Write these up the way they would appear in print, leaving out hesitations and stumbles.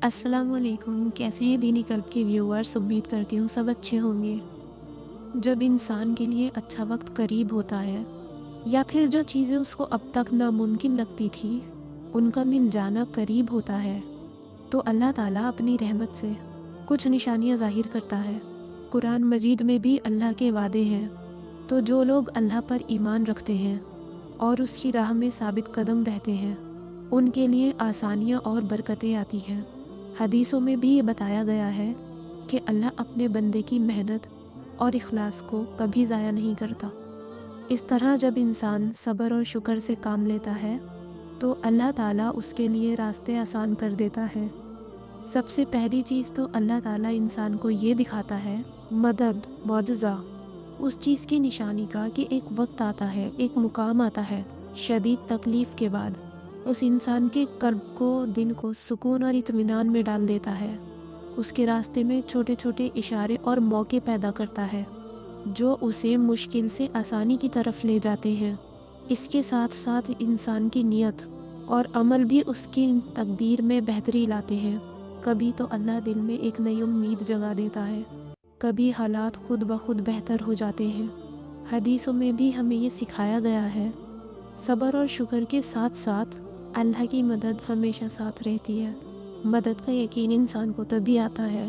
السلام علیکم، کیسے ہیں دینی کلب کے ویورز؟ امید کرتی ہوں سب اچھے ہوں گے۔ جب انسان کے لیے اچھا وقت قریب ہوتا ہے یا پھر جو چیزیں اس کو اب تک ناممکن لگتی تھی ان کا مل جانا قریب ہوتا ہے تو اللہ تعالیٰ اپنی رحمت سے کچھ نشانیاں ظاہر کرتا ہے۔ قرآن مجید میں بھی اللہ کے وعدے ہیں، تو جو لوگ اللہ پر ایمان رکھتے ہیں اور اس کی راہ میں ثابت قدم رہتے ہیں ان کے لیے آسانیاں اور برکتیں آتی ہیں۔ حدیثوں میں بھی یہ بتایا گیا ہے کہ اللہ اپنے بندے کی محنت اور اخلاص کو کبھی ضائع نہیں کرتا۔ اس طرح جب انسان صبر اور شکر سے کام لیتا ہے تو اللہ تعالیٰ اس کے لیے راستے آسان کر دیتا ہے۔ سب سے پہلی چیز تو اللہ تعالیٰ انسان کو یہ دکھاتا ہے مدد، معجزہ، اس چیز کی نشانی کا کہ ایک وقت آتا ہے، ایک مقام آتا ہے شدید تکلیف کے بعد اس انسان کے قلب کو، دل کو سکون اور اطمینان میں ڈال دیتا ہے۔ اس کے راستے میں چھوٹے چھوٹے اشارے اور موقع پیدا کرتا ہے جو اسے مشکل سے آسانی کی طرف لے جاتے ہیں۔ اس کے ساتھ ساتھ انسان کی نیت اور عمل بھی اس کی تقدیر میں بہتری لاتے ہیں۔ کبھی تو اللہ دل میں ایک نئی امید جگا دیتا ہے، کبھی حالات خود بخود بہتر ہو جاتے ہیں۔ حدیثوں میں بھی ہمیں یہ سکھایا گیا ہے صبر اور شکر کے ساتھ ساتھ اللہ کی مدد ہمیشہ ساتھ رہتی ہے۔ مدد کا یقین انسان کو تبھی آتا ہے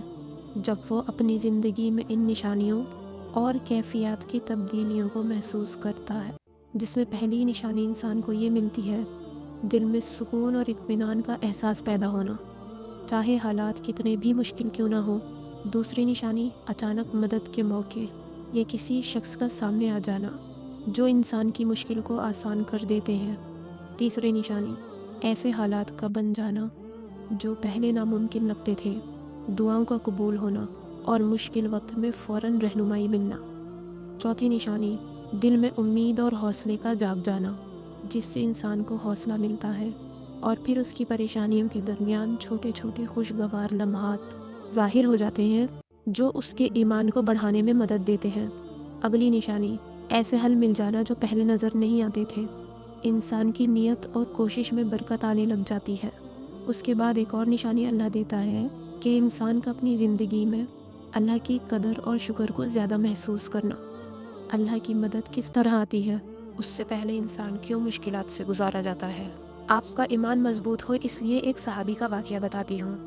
جب وہ اپنی زندگی میں ان نشانیوں اور کیفیات کی تبدیلیوں کو محسوس کرتا ہے، جس میں پہلی نشانی انسان کو یہ ملتی ہے دل میں سکون اور اطمینان کا احساس پیدا ہونا، چاہے حالات کتنے بھی مشکل کیوں نہ ہوں۔ دوسری نشانی اچانک مدد کے موقع یا کسی شخص کا سامنے آ جانا جو انسان کی مشکل کو آسان کر دیتے ہیں۔ تیسری نشانی ایسے حالات کا بن جانا جو پہلے ناممکن لگتے تھے، دعاؤں کا قبول ہونا اور مشکل وقت میں فوراً رہنمائی ملنا۔ چوتھی نشانی دل میں امید اور حوصلے کا جاگ جانا، جس سے انسان کو حوصلہ ملتا ہے اور پھر اس کی پریشانیوں کے درمیان چھوٹے چھوٹے خوشگوار لمحات ظاہر ہو جاتے ہیں جو اس کے ایمان کو بڑھانے میں مدد دیتے ہیں۔ اگلی نشانی ایسے حل مل جانا جو پہلے نظر نہیں آتے تھے، انسان کی نیت اور کوشش میں برکت آنے لگ جاتی ہے۔ اس کے بعد ایک اور نشانی اللہ دیتا ہے کہ انسان کا اپنی زندگی میں اللہ کی قدر اور شکر کو زیادہ محسوس کرنا۔ اللہ کی مدد کس طرح آتی ہے، اس سے پہلے انسان کیوں مشکلات سے گزارا جاتا ہے۔ آپ کا ایمان مضبوط ہو اس لیے ایک صحابی کا واقعہ بتاتی ہوں،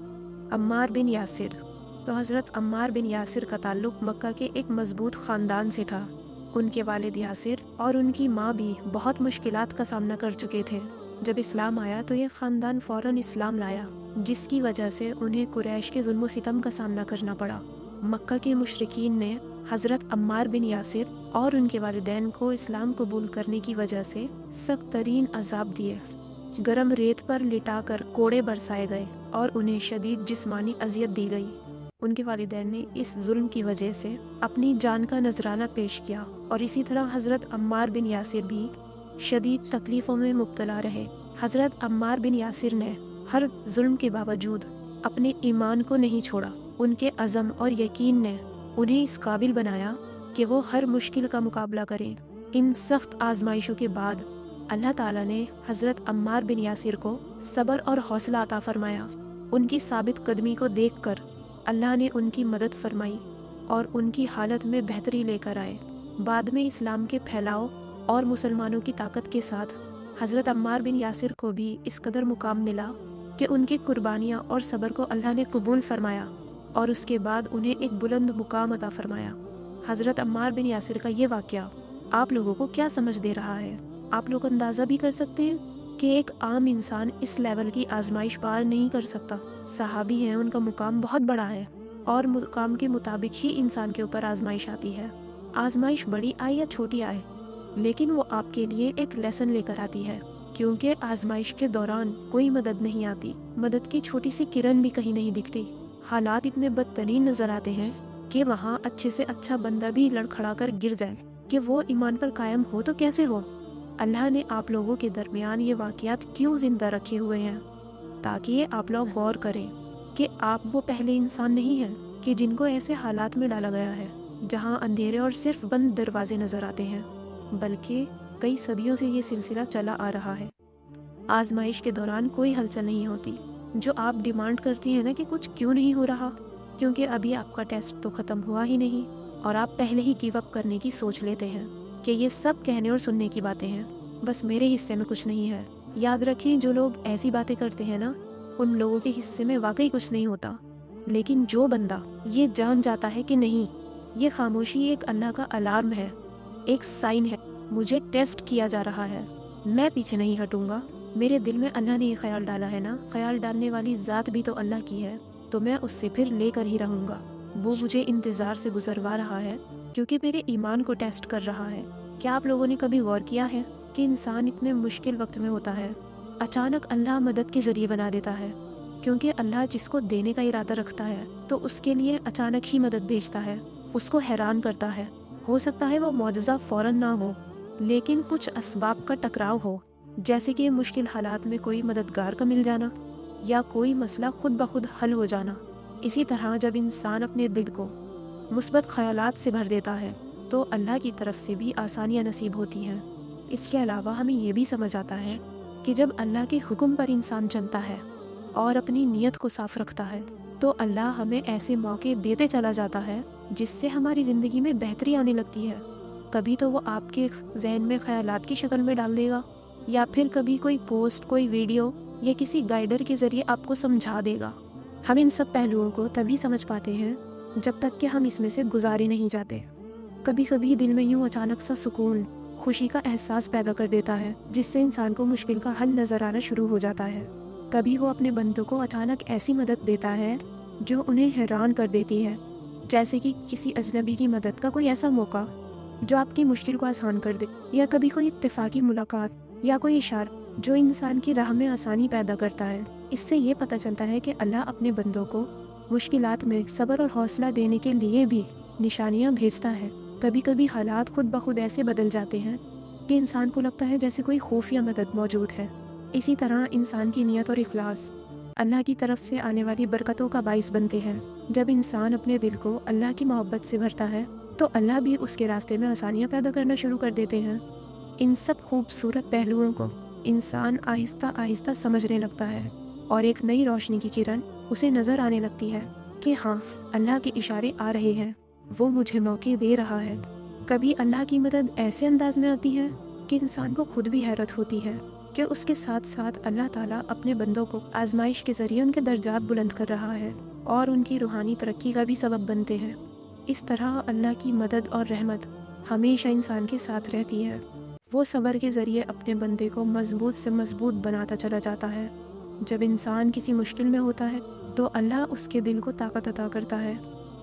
عمار بن یاسر۔ تو حضرت عمار بن یاسر کا تعلق مکہ کے ایک مضبوط خاندان سے تھا۔ ان کے والد یاسر اور ان کی ماں بھی بہت مشکلات کا سامنا کر چکے تھے۔ جب اسلام آیا تو یہ خاندان فوراً اسلام لایا، جس کی وجہ سے انہیں قریش کے ظلم و ستم کا سامنا کرنا پڑا۔ مکہ کے مشرکین نے حضرت عمار بن یاسر اور ان کے والدین کو اسلام قبول کرنے کی وجہ سے سخت ترین عذاب دیے۔ گرم ریت پر لٹا کر کوڑے برسائے گئے اور انہیں شدید جسمانی اذیت دی گئی۔ ان کے والدین نے اس ظلم کی وجہ سے اپنی جان کا نذرانہ پیش کیا اور اسی طرح حضرت عمار بن یاسر بھی شدید تکلیفوں میں مبتلا رہے۔ حضرت عمار بن یاسر نے ہر ظلم کے باوجود اپنے ایمان کو نہیں چھوڑا۔ ان کے عزم اور یقین نے انہیں اس قابل بنایا کہ وہ ہر مشکل کا مقابلہ کریں۔ ان سخت آزمائشوں کے بعد اللہ تعالیٰ نے حضرت عمار بن یاسر کو صبر اور حوصلہ عطا فرمایا۔ ان کی ثابت قدمی کو دیکھ کر اللہ نے ان کی مدد فرمائی اور ان کی حالت میں بہتری لے کر آئے۔ بعد میں اسلام کے پھیلاؤ اور مسلمانوں کی طاقت کے ساتھ حضرت عمار بن یاسر کو بھی اس قدر مقام ملا کہ ان کی قربانیاں اور صبر کو اللہ نے قبول فرمایا اور اس کے بعد انہیں ایک بلند مقام عطا فرمایا۔ حضرت عمار بن یاسر کا یہ واقعہ آپ لوگوں کو کیا سمجھ دے رہا ہے؟ آپ لوگ اندازہ بھی کر سکتے ہیں کہ ایک عام انسان اس لیول کی آزمائش پار نہیں کر سکتا۔ صحابی ہیں، ان کا مقام بہت بڑا ہے اور مقام کے مطابق ہی انسان کے اوپر آزمائش آتی ہے۔ آزمائش بڑی آئے یا چھوٹی آئے، لیکن وہ آپ کے لیے ایک لیسن لے کر آتی ہے، کیونکہ آزمائش کے دوران کوئی مدد نہیں آتی، مدد کی چھوٹی سی کرن بھی کہیں نہیں دکھتی۔ حالات اتنے بدترین نظر آتے ہیں کہ وہاں اچھے سے اچھا بندہ بھی لڑکھڑا کر گر جائے کہ وہ ایمان پر قائم ہو تو کیسے ہو۔ اللہ نے آپ لوگوں کے درمیان یہ واقعات کیوں زندہ رکھے ہوئے ہیں؟ تاکہ آپ لوگ غور کریں کہ آپ وہ پہلے انسان نہیں ہیں کہ جن کو ایسے حالات میں ڈالا گیا ہے جہاں اندھیرے اور صرف بند دروازے نظر آتے ہیں، بلکہ کئی صدیوں سے یہ سلسلہ چلا آ رہا ہے۔ آزمائش کے دوران کوئی ہلچل نہیں ہوتی، جو آپ ڈیمانڈ کرتی ہیں نا کہ کچھ کیوں نہیں ہو رہا، کیونکہ ابھی آپ کا ٹیسٹ تو ختم ہوا ہی نہیں، اور آپ پہلے ہی گیو اپ کرنے کی سوچ لیتے ہیں کہ یہ سب کہنے اور سننے کی باتیں ہیں، بس میرے حصے میں کچھ نہیں ہے۔ یاد رکھیں، جو لوگ ایسی باتیں کرتے ہیں نا، ان لوگوں کے حصے میں واقعی کچھ نہیں ہوتا، لیکن جو بندہ یہ جان جاتا ہے کہ نہیں، یہ خاموشی ایک اللہ کا الارم ہے، ایک سائن ہے، مجھے ٹیسٹ کیا جا رہا ہے، میں پیچھے نہیں ہٹوں گا، میرے دل میں اللہ نے یہ خیال ڈالا ہے نا، خیال ڈالنے والی ذات بھی تو اللہ کی ہے، تو میں اس سے پھر لے کر ہی رہوں گا، وہ مجھے انتظار سے گزروا رہا ہے کیونکہ میرے ایمان کو ٹیسٹ کر رہا ہے۔ کیا آپ لوگوں نے کبھی غور کیا ہے کہ انسان اتنے مشکل وقت میں ہوتا ہے، اچانک اللہ مدد کے ذریعے بنا دیتا ہے، کیونکہ اللہ جس کو دینے کا ارادہ رکھتا ہے تو اس کے لیے اچانک ہی مدد بھیجتا ہے، اس کو حیران کرتا ہے۔ ہو سکتا ہے وہ معجزہ فوراً نہ ہو، لیکن کچھ اسباب کا ٹکراؤ ہو، جیسے کہ مشکل حالات میں کوئی مددگار کا مل جانا یا کوئی مسئلہ خود بخود حل ہو جانا۔ اسی طرح جب انسان اپنے دل کو مثبت خیالات سے بھر دیتا ہے تو اللہ کی طرف سے بھی آسانیاں نصیب ہوتی ہیں۔ اس کے علاوہ ہمیں یہ بھی سمجھ آتا ہے کہ جب اللہ کے حکم پر انسان چلتا ہے اور اپنی نیت کو صاف رکھتا ہے تو اللہ ہمیں ایسے موقع دیتے چلا جاتا ہے جس سے ہماری زندگی میں بہتری آنے لگتی ہے۔ کبھی تو وہ آپ کے ذہن میں خیالات کی شکل میں ڈال دے گا، یا پھر کبھی کوئی پوسٹ، کوئی ویڈیو یا کسی گائیڈر کے ذریعے آپ کو سمجھا دے گا۔ ہم ان سب پہلوؤں کو تبھی سمجھ پاتے ہیں جب تک کہ ہم اس میں سے گزارے نہیں جاتے۔ کبھی کبھی دل میں یوں اچانک سا سکون، خوشی کا احساس پیدا کر دیتا ہے جس سے انسان کو مشکل کا حل نظر آنا شروع ہو جاتا ہے۔ کبھی وہ اپنے بندوں کو اچانک ایسی مدد دیتا ہے جو انہیں حیران کر دیتی ہے، جیسے کہ کسی اجنبی کی مدد کا کوئی ایسا موقع جو آپ کی مشکل کو آسان کر دے، یا کبھی کوئی اتفاقی ملاقات یا کوئی اشارہ جو انسان کی راہ میں آسانی پیدا کرتا ہے۔ اس سے یہ پتہ چلتا ہے کہ اللہ اپنے بندوں کو مشکلات میں صبر اور حوصلہ دینے کے لیے بھی نشانیاں بھیجتا ہے۔ کبھی کبھی حالات خود بخود ایسے بدل جاتے ہیں کہ انسان کو لگتا ہے جیسے کوئی خفیہ مدد موجود ہے۔ اسی طرح انسان کی نیت اور اخلاص اللہ کی طرف سے آنے والی برکتوں کا باعث بنتے ہیں۔ جب انسان اپنے دل کو اللہ کی محبت سے بھرتا ہے تو اللہ بھی اس کے راستے میں آسانیاں پیدا کرنا شروع کر دیتے ہیں۔ ان سب خوبصورت پہلوؤں کو انسان آہستہ آہستہ سمجھنے لگتا ہے، اور ایک نئی روشنی کی کرن اسے نظر آنے لگتی ہے کہ ہاں، اللہ کے اشارے آ رہے ہیں، وہ مجھے موقع دے رہا ہے۔ کبھی اللہ کی مدد ایسے انداز میں آتی ہے کہ انسان کو خود بھی حیرت ہوتی ہے کہ اس کے ساتھ ساتھ اللہ تعالیٰ اپنے بندوں کو آزمائش کے ذریعے ان کے درجات بلند کر رہا ہے اور ان کی روحانی ترقی کا بھی سبب بنتے ہیں۔ اس طرح اللہ کی مدد اور رحمت ہمیشہ انسان کے ساتھ رہتی ہے۔ وہ صبر کے ذریعے اپنے بندے کو مضبوط سے مضبوط بناتا چلا جاتا ہے۔ جب انسان کسی مشکل میں ہوتا ہے تو اللہ اس کے دل کو طاقت عطا کرتا ہے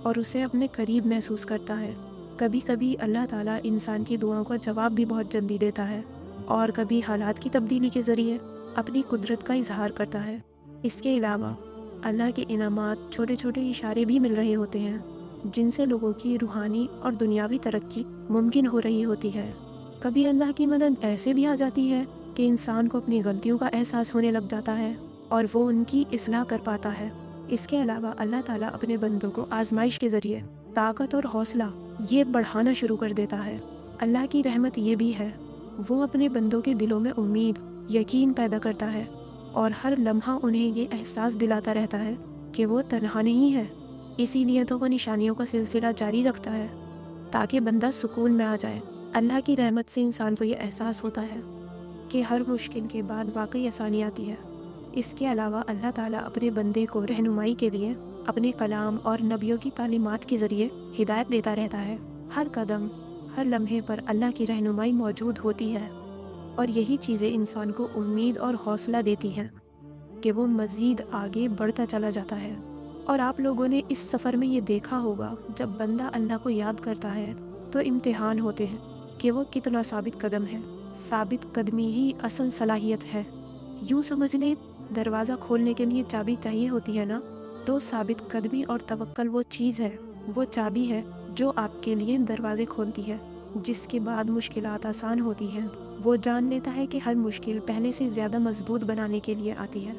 اور اسے اپنے قریب محسوس کرتا ہے۔ کبھی کبھی اللہ تعالیٰ انسان کی دعاؤں کا جواب بھی بہت جلدی دیتا ہے، اور کبھی حالات کی تبدیلی کے ذریعے اپنی قدرت کا اظہار کرتا ہے۔ اس کے علاوہ اللہ کے انعامات، چھوٹے چھوٹے اشارے بھی مل رہے ہوتے ہیں جن سے لوگوں کی روحانی اور دنیاوی ترقی ممکن ہو رہی ہوتی ہے۔ کبھی اللہ کی مدد ایسے بھی آ جاتی ہے کہ انسان کو اپنی غلطیوں کا احساس ہونے لگ جاتا ہے اور وہ ان کی اصلاح کر پاتا ہے۔ اس کے علاوہ اللہ تعالیٰ اپنے بندوں کو آزمائش کے ذریعے طاقت اور حوصلہ یہ بڑھانا شروع کر دیتا ہے۔ اللہ کی رحمت یہ بھی ہے، وہ اپنے بندوں کے دلوں میں امید، یقین پیدا کرتا ہے اور ہر لمحہ انہیں یہ احساس دلاتا رہتا ہے کہ وہ تنہا نہیں ہے۔ اسی لیے تو وہ نشانیوں کا سلسلہ جاری رکھتا ہے تاکہ بندہ سکون میں آ جائے۔ اللہ کی رحمت سے انسان کو یہ احساس ہوتا ہے کہ ہر مشکل کے بعد واقعی آسانی آتی ہے۔ اس کے علاوہ اللہ تعالیٰ اپنے بندے کو رہنمائی کے لیے اپنے کلام اور نبیوں کی تعلیمات کے ذریعے ہدایت دیتا رہتا ہے۔ ہر قدم، ہر لمحے پر اللہ کی رہنمائی موجود ہوتی ہے، اور یہی چیزیں انسان کو امید اور حوصلہ دیتی ہیں کہ وہ مزید آگے بڑھتا چلا جاتا ہے۔ اور آپ لوگوں نے اس سفر میں یہ دیکھا ہوگا، جب بندہ اللہ کو یاد کرتا ہے تو امتحان ہوتے ہیں کہ وہ کتنا ثابت قدم ہے۔ ثابت قدمی ہی اصل صلاحیت ہے۔ یوں سمجھ لیں، دروازہ کھولنے کے لیے چابی چاہیے ہوتی ہے نا، تو ثابت قدمی اور توکل وہ چیز ہے، وہ چابی ہے جو آپ کے لیے دروازے کھولتی ہے، جس کے بعد مشکلات آسان ہوتی ہیں۔ وہ جان لیتا ہے کہ ہر مشکل پہلے سے زیادہ مضبوط بنانے کے لیے آتی ہے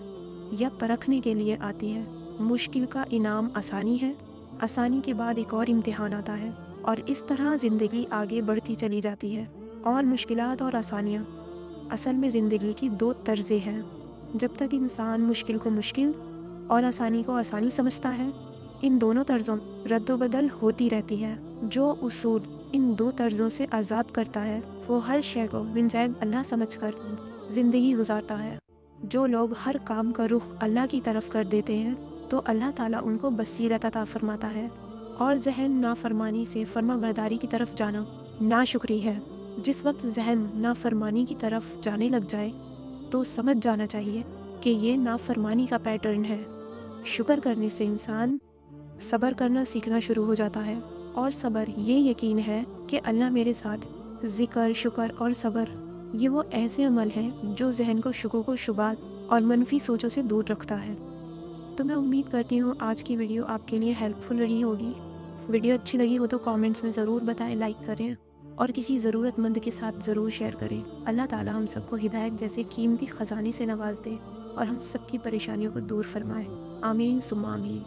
یا پرکھنے کے لیے آتی ہے۔ مشکل کا انعام آسانی ہے، آسانی کے بعد ایک اور امتحان آتا ہے، اور اس طرح زندگی آگے بڑھتی چلی جاتی ہے۔ اور مشکلات اور آسانیاں اصل میں زندگی کی دو طرزیں ہیں۔ جب تک انسان مشکل کو مشکل اور آسانی کو آسانی سمجھتا ہے، ان دونوں طرزوں رد و بدل ہوتی رہتی ہے۔ جو اصول ان دو طرزوں سے آزاد کرتا ہے وہ ہر شے کو من جانب اللہ سمجھ کر زندگی گزارتا ہے۔ جو لوگ ہر کام کا رخ اللہ کی طرف کر دیتے ہیں تو اللہ تعالیٰ ان کو بصیرت عطا فرماتا ہے، اور ذہن نافرمانی سے فرما برداری کی طرف جانا ناشکری ہے۔ جس وقت ذہن نافرمانی کی طرف جانے لگ جائے تو سمجھ جانا چاہیے کہ یہ نافرمانی کا پیٹرن ہے۔ شکر کرنے سے انسان صبر کرنا سیکھنا شروع ہو جاتا ہے، اور صبر یہ یقین ہے کہ اللہ میرے ساتھ۔ ذکر، شکر اور صبر یہ وہ ایسے عمل ہیں جو ذہن کو شکوک و شبہات اور منفی سوچوں سے دور رکھتا ہے۔ تو میں امید کرتی ہوں آج کی ویڈیو آپ کے لیے ہیلپ فل رہی ہوگی۔ ویڈیو اچھی لگی ہو تو کامنٹس میں ضرور بتائیں، لائک کریں اور کسی ضرورت مند کے ساتھ ضرور شیئر کریں۔ اللہ تعالیٰ ہم سب کو ہدایت جیسے قیمتی خزانے سے نواز دے اور ہم سب کی پریشانیوں کو دور فرمائے۔ آمین ثم آمین۔